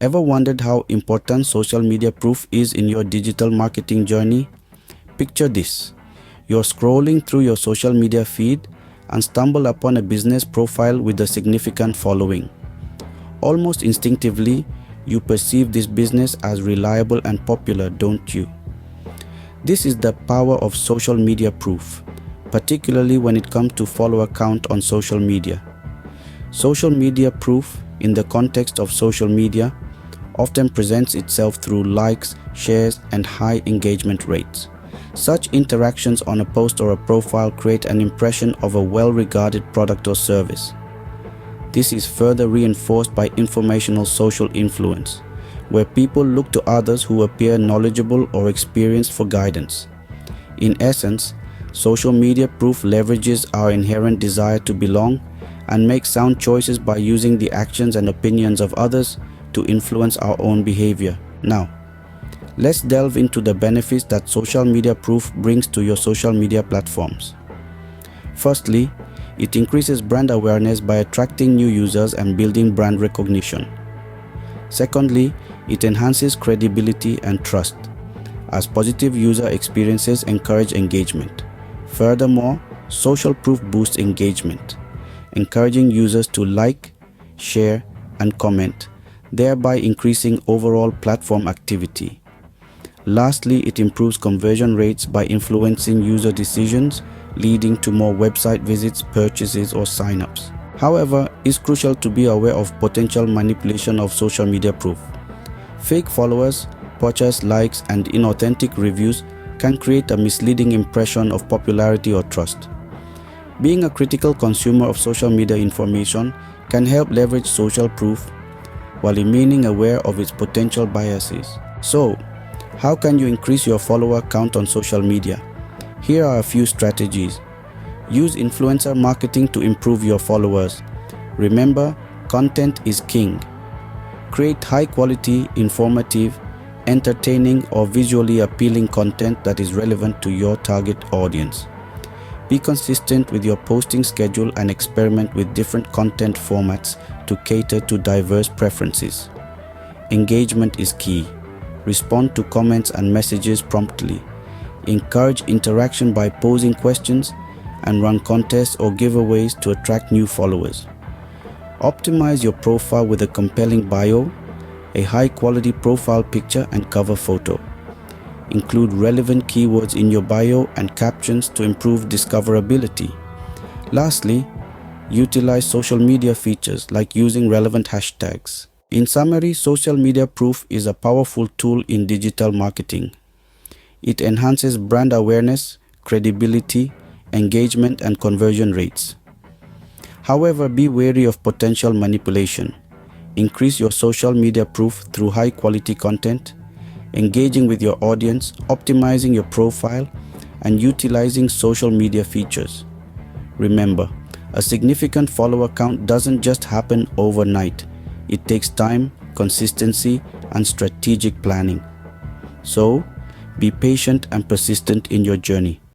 Ever wondered how important social media proof is in your digital marketing journey? Picture this. You're scrolling through your social media feed and stumble upon a business profile with a significant following. Almost instinctively, you perceive this business as reliable and popular, don't you? This is the power of social media proof, particularly when it comes to follower count on social media. Social media proof, in the context of social media, often presents itself through likes, shares, and high engagement rates. Such interactions on a post or a profile create an impression of a well-regarded product or service. This is further reinforced by informational social influence, where people look to others who appear knowledgeable or experienced for guidance. In essence, social media proof leverages our inherent desire to belong and make sound choices by using the actions and opinions of others to influence our own behavior. Now, let's delve into the benefits that social media proof brings to your social media platforms. Firstly, it increases brand awareness by attracting new users and building brand recognition. Secondly, it enhances credibility and trust, as positive user experiences encourage engagement. Furthermore, social proof boosts engagement, encouraging users to like, share, and comment, thereby increasing overall platform activity. Lastly, it improves conversion rates by influencing user decisions, leading to more website visits, purchases, or signups. However, it's crucial to be aware of potential manipulation of social media proof. Fake followers, purchase likes, and inauthentic reviews can create a misleading impression of popularity or trust. Being a critical consumer of social media information can help leverage social proof while remaining aware of its potential biases. So, how can you increase your follower count on social media? Here are a few strategies. Use influencer marketing to improve your followers. Remember, content is king. Create high-quality, informative, entertaining, or visually appealing content that is relevant to your target audience. Be consistent with your posting schedule and experiment with different content formats to cater to diverse preferences. Engagement is key. Respond to comments and messages promptly. Encourage interaction by posing questions and run contests or giveaways to attract new followers. Optimize your profile with a compelling bio, a high-quality profile picture and cover photo. Include relevant keywords in your bio and captions to improve discoverability. Lastly, utilize social media features like using relevant hashtags. In summary, social media proof is a powerful tool in digital marketing. It enhances brand awareness, credibility, engagement, and conversion rates. However, be wary of potential manipulation. Increase your social media proof through high-quality content, engaging with your audience, optimizing your profile, and utilizing social media features. Remember, a significant follower count doesn't just happen overnight. It takes time, consistency, and strategic planning. So, be patient and persistent in your journey.